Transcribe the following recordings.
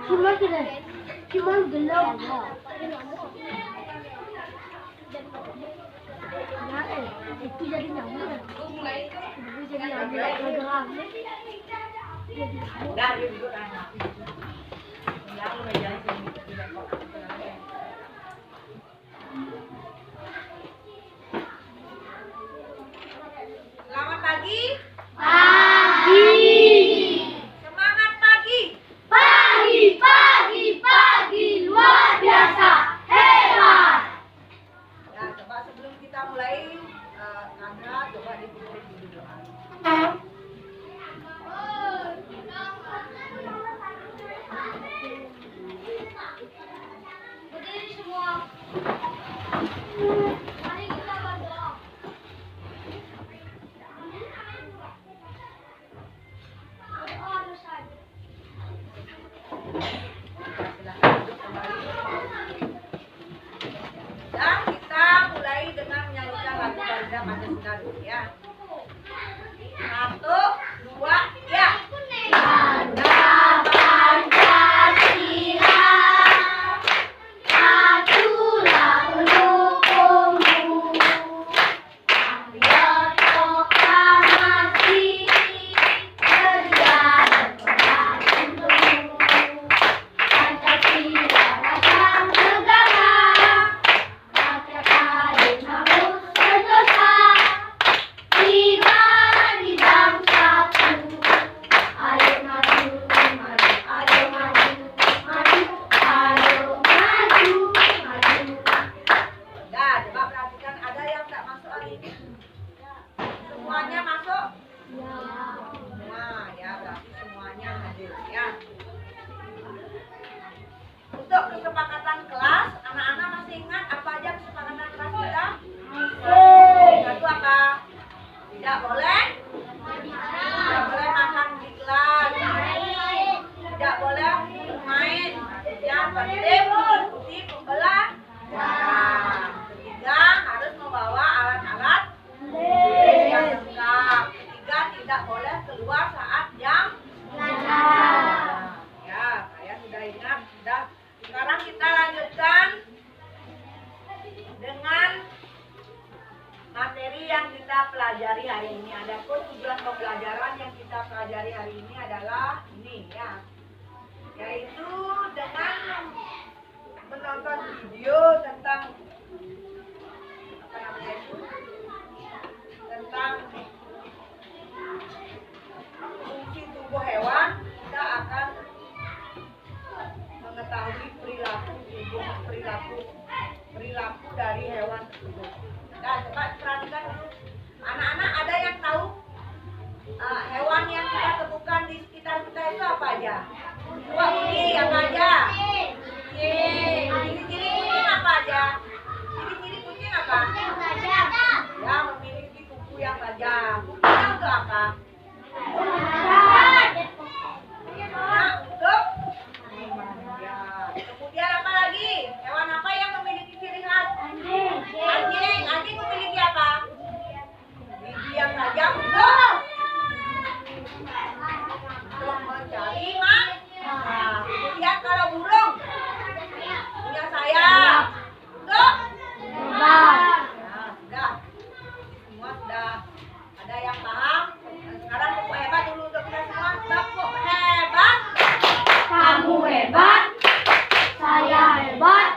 Cuma gelap. Itu jadi nyamuk. Itu jadi nyamuk. Udah, yuk duduk kan. Ya, lu meja sini. Selamat pagi. Pagi. Semangat pagi. Pagi luar biasa. Hebat. Ya, coba sebelum kita mulai, Kandra coba dipimpin dulu doa. Berdiri semua. Mari kita berdoa. Berdoa Ustaz. Silakan duduk kembali. Dan kita mulai dengan menyanyikan lagu Garuda Pancasila dulu ya. 1, 2, ya. Garuda Pancasila, atulah pendukungmu. Ayo proklamasi, kerja berperan untukmu. Pancasila ragam negara, rakyat adil harus sentosa. Tiga di dalam satu. Ayo maju, maju, ayo maju, maju, ayo maju, maju. Nah, coba perhatikan ada yang tak masuk hari ini. Semuanya masuk? Nah, ya berarti semuanya hadir ya. Untuk kesepakatan kelas, anak-anak masih ingat apa aja kesepakatan kelas kita? Satu apa? Tidak boleh makan di kelas. Tidak boleh main. Yang penting mengikuti pembelajaran. Ketiga, harus membawa alat-alat yang lengkap. Ketiga, tidak boleh keluar saat jam belajar. Ya, saya sudah ingat. Sudah. Sekarang kita lanjutkan dengan materi yang kita pelajari hari ini. Adapun tujuan pembelajaran yang kita pelajari hari ini adalah ini ya, yaitu dengan menonton video tentang apa namanya itu, tentang fungsi tubuh hewan. Kita akan mengetahui perilaku dari hewan tersebut. Nah, coba perhatikan dulu. Anak-anak ada yang tahu hewan yang kita temukan di sekitar kita itu apa aja? Coba Budi, apa aja? Kucing. Ciri-ciri kucing apa aja? Ciri-ciri kucing apa? Ya, memiliki kuku yang tajam. Kukunya untuk apa? Kukunya untuk ya. Kemudian apa lagi? Hewan apa yang memiliki ciri khas? Anjing memiliki apa? Gigi yang tajam untuk mencari makan. Kemudian kalau burung punya sayap untuk Hebat. ya, sudah. Semua sudah ada yang paham. Dan sekarang tepuk hebat dulu untuk kita semua. Tepuk hebat. Kamu hebat. Saya hebat.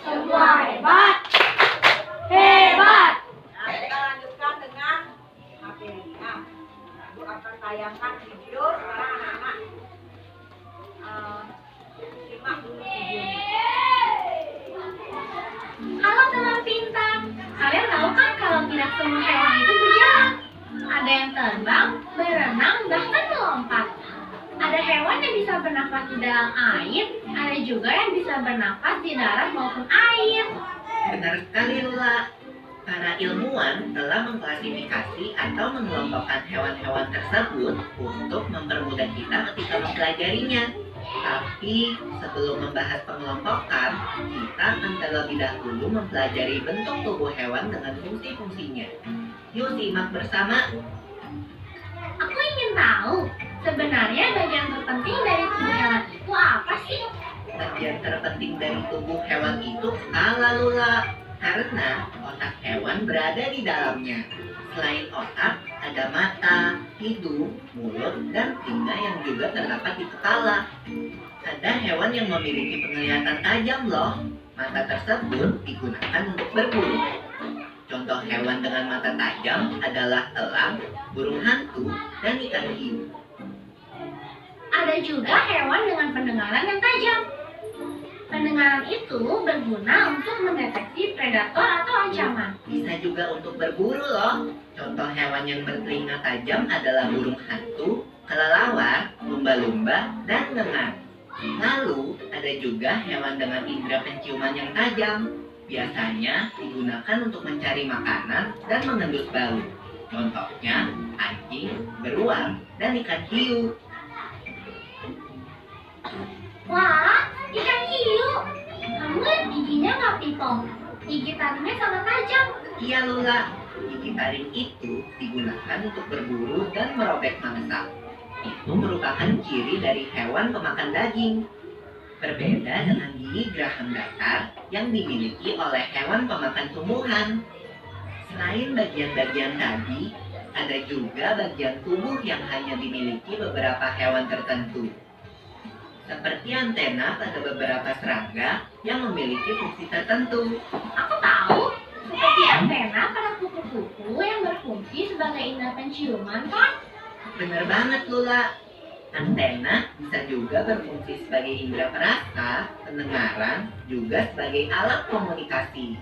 Semua hebat. Hebat. Nah, kita lanjutkan dengan materinya. Ibu akan tayangkan video. Sekarang anak-anak simak dulu videonya. Halo teman pintar, kalian tahu kan kalau tidak semua hewan itu berjalan? Ada yang terbang, berenang, bahkan melompat. Ada hewan yang bisa bernafas di dalam air, ada juga yang bisa bernafas di darat maupun air. Benar sekali, Lula. Para ilmuwan telah mengklasifikasi atau mengelompokkan hewan-hewan tersebut untuk mempermudah kita ketika mempelajarinya. Tapi sebelum membahas pengelompokan, kita akan terlebih dahulu mempelajari bentuk tubuh hewan dengan fungsi-fungsinya. Yuk simak bersama. Aku ingin tahu, terpenting dari tubuh hewan itu kepala Lula. Karena otak hewan berada di dalamnya. Selain otak, ada mata, hidung, mulut, dan telinga yang juga terdapat di kepala. Ada hewan yang memiliki penglihatan tajam loh. Mata tersebut digunakan untuk berburu. Contoh hewan dengan mata tajam adalah elang, burung hantu, dan ikan hiu. Ada juga hewan dengan pendengaran yang tajam. Pendengaran itu berguna untuk mendeteksi predator atau ancaman. Bisa juga untuk berburu loh. Contoh hewan yang bertelinga tajam adalah burung hantu, kelelawar, lumba-lumba, dan ngengat. Lalu, ada juga hewan dengan indera penciuman yang tajam. Biasanya digunakan untuk mencari makanan dan mengendus bau. Contohnya, anjing, beruang, dan ikan hiu. Wah, ikan hiu. Kamu lihat giginya nggak, Pipo? Gigi taringnya sangat tajam. Iya Lula, gigi taring itu digunakan untuk berburu dan merobek mangsa. Itu merupakan ciri dari hewan pemakan daging. Berbeda dengan gigi geraham datar yang dimiliki oleh hewan pemakan tumbuhan. Selain bagian-bagian tadi, ada juga bagian tubuh yang hanya dimiliki beberapa hewan tertentu. Seperti antena pada beberapa serangga yang memiliki fungsi tertentu. Aku tahu, seperti antena pada kupu-kupu yang berfungsi sebagai indera penciuman, kan? Bener banget Lula. Antena bisa juga berfungsi sebagai indera perasa, pendengaran, juga sebagai alat komunikasi.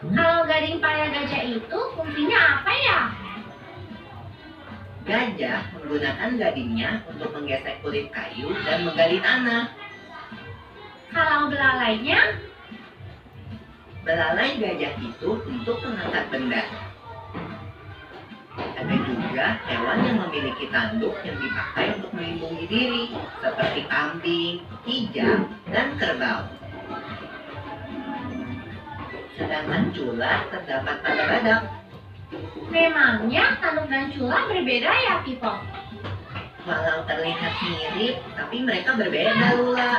Kalau gading pada gajah itu fungsinya apa ya? Gajah menggunakan gadingnya untuk menggesek kulit kayu dan menggali tanah. Kalau belalainya? Belalai gajah itu untuk mengangkat benda. Ada juga hewan yang memiliki tanduk yang dipakai untuk melindungi diri, seperti kambing, kijang, dan kerbau. Sedangkan cula terdapat pada badak. Memangnya tanduk dan cula berbeda ya, Pipo? Walau terlihat mirip, tapi mereka berbeda Lula.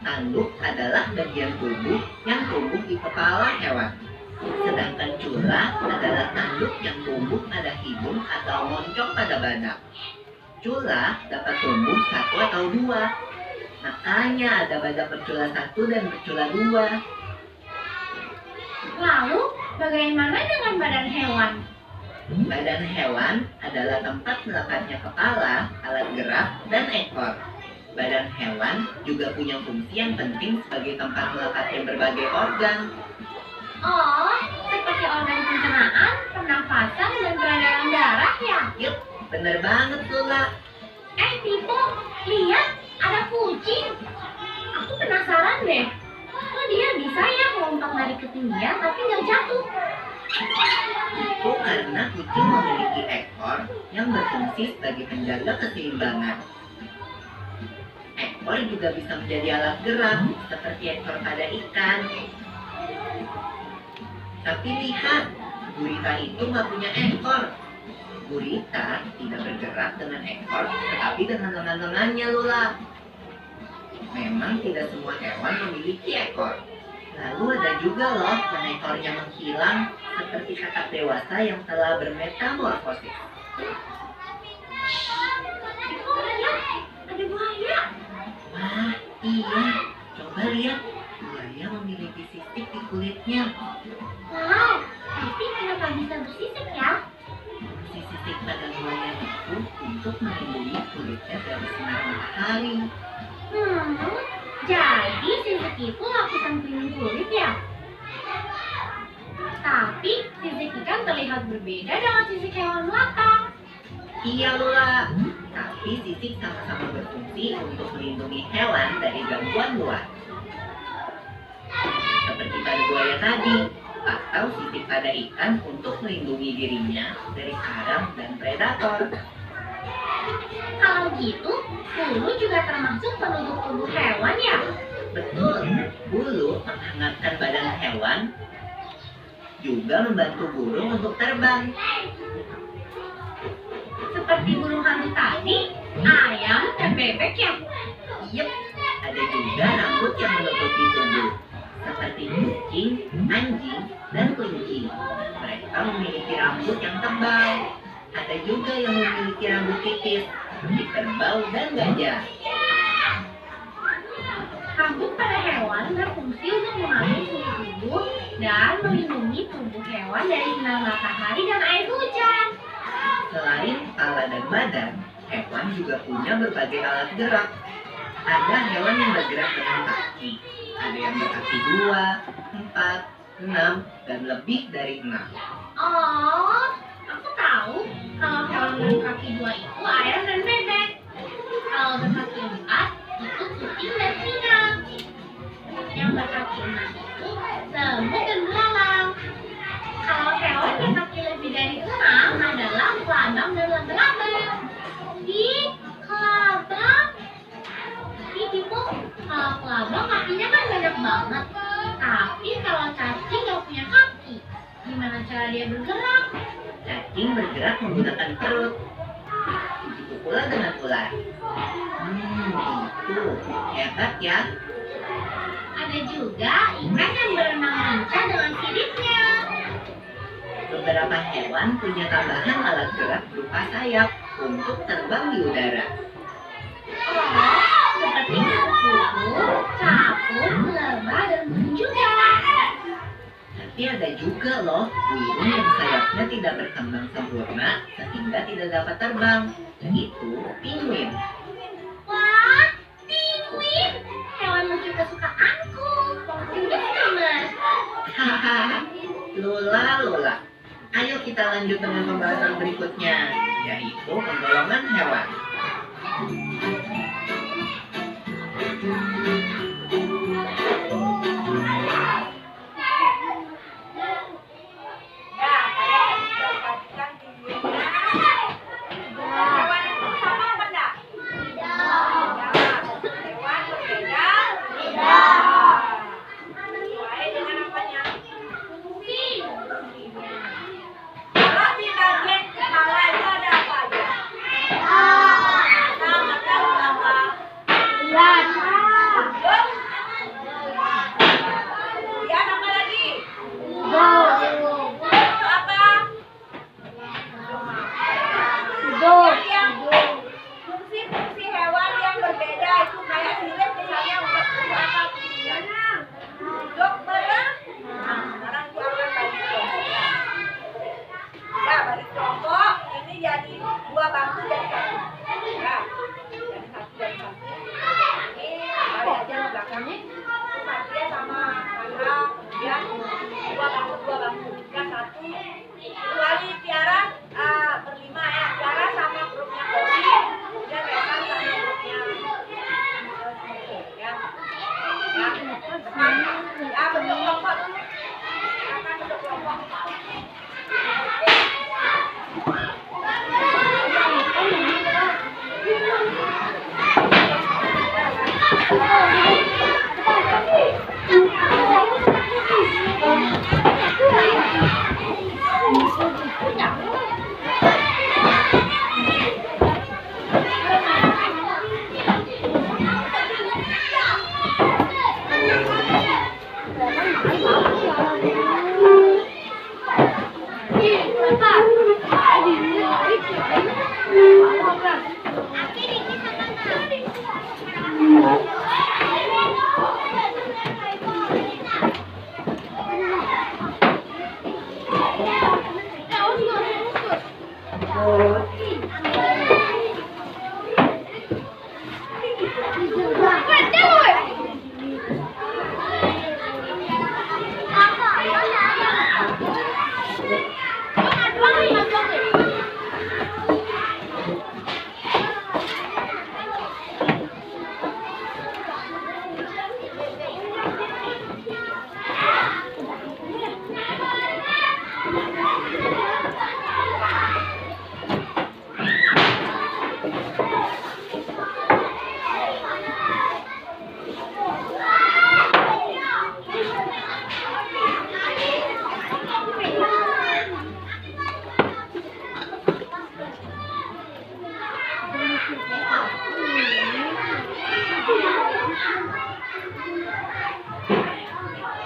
Tanduk adalah bagian tubuh yang tumbuh di kepala hewan. Sedangkan cula adalah tanduk yang tumbuh pada hidung atau moncong pada badak. Cula dapat tumbuh satu atau dua. Makanya ada badak bercula satu dan bercula dua. Lalu, bagaimana dengan badan hewan? Badan hewan adalah tempat melekatnya kepala, alat gerak, dan ekor. Badan hewan juga punya fungsi yang penting sebagai tempat melekatnya berbagai organ. Oh, seperti organ pencernaan, pernafasan, dan peredaran darah ya? Yup, bener banget Lula. Pipo, lihat, ada kucing. Aku penasaran deh. Kok dia bisa ya melompat dari ketinggian tapi nggak jatuh? Itu karena kucing memiliki ekor yang berfungsi sebagai penjaga keseimbangan. Ekor juga bisa menjadi alat gerak, seperti ekor pada ikan. Tapi lihat, gurita itu nggak punya ekor. Gurita tidak bergerak dengan ekor, tetapi dengan lengan-lengannya Lula. Memang tidak semua hewan memiliki ekor. Lalu ada juga loh yang ekornya menghilang, seperti kakak dewasa yang telah bermetamorfosis. Pipo, lihat, ada buaya. Wah, iya. Coba lihat, buaya memiliki sisik di kulitnya. Wow, tapi kenapa bisa bersisik ya? Fungsi sisik pada buaya itu untuk melindungi kulitnya dari sinar matahari. Jadi sisik itu lapisan pelindung kulit ya? Tapi sisik ikan terlihat berbeda dengan sisik hewan melata. Iya Lula, tapi sisik sama-sama berfungsi untuk melindungi hewan dari gangguan luar. Seperti pada buaya tadi, atau sisik pada ikan untuk melindungi dirinya dari sarang dan predator. Kalau gitu, bulu juga termasuk penduduk tubuh hewan ya? Betul, bulu menghangatkan badan hewan, juga membantu burung untuk terbang. Seperti burung hantu tadi, ayam, dan bebek ya? Yep, ada juga rambut yang menutupi tubuh, seperti kucing, anjing, dan kelinci. Mereka memiliki rambut yang tebal. Ada juga yang memiliki rambut tipis, seperti kerbau dan gajah. Rambut pada hewan berfungsi untuk mengatur suhu tubuh dan melindungi tubuh hewan dari sinar matahari dan air hujan. Selain kepala dan badan, hewan juga punya berbagai alat gerak. Ada hewan yang bergerak dengan kaki, ada yang berkaki 2, 4, 6, dan lebih dari 6. Oh, aku tahu kalau hewan berkaki 2 itu ayam dan bebek. Kalau berkaki 4 itu kucing dan singa. Yang berkaki 6 itu semut dan belalang. Kalau hewan berkaki lebih dari 6 adalah kelabang dan laba-laba. Ih, kelabang. Ih, Pipo, kalau kelabang kakinya kan banyak banget. Tapi kalau cacing nggak punya kaki, gimana cara dia bergerak? Cacing bergerak menggunakan perut. Begitu pula dengan ular. Itu hebat ya. Ada juga ikan yang berenang lincah dengan siripnya. Beberapa hewan punya tambahan alat gerak berupa sayap untuk terbang di udara. Oh, seperti kupu-kupu, capung, lebah, dan burung juga. Tapi ada juga loh burung yang sayapnya tidak berkembang sempurna sehingga tidak dapat terbang, yaitu penguin. Wah, penguin, hewan lucu kesukaanku. Penguin gemes. Hahaha, Lola. Ayo kita lanjut dengan pembahasan berikutnya, yaitu penggolongan hewan. Ya, kalian bisa perhatikan pinguinnya. Hewan itu sama apa enggak? Hewan berbeda? Sesuai dengan apanya? Kalau di bagian kepala itu ada apa aja? Kita nggak tahu apa. Bulan. Kemudian apa lagi? Hidung. Itu apa? Hidung. Yang fungsi-fungsi hewan yang berbeda itu kayak sirip misalnya untuk apa fungsinya? Untuk berenang. Nah, sekarang dia akan bagi kelompok. Ya, bagi kelompok ini jadi 2 bangku jadi 1. Ya, jadi 1 dari 1. Ini balik aja di belakangnya. Terus Satria sama Sandra, kemudian 2 bangku. Ya, 1. Kecuali Tiara berlima ya. Tiara sama grupnya Bobby, kemudian Rehan sama grupnya ya. Ya, bentuk kelompok dulu. Akan bentuk kelompok.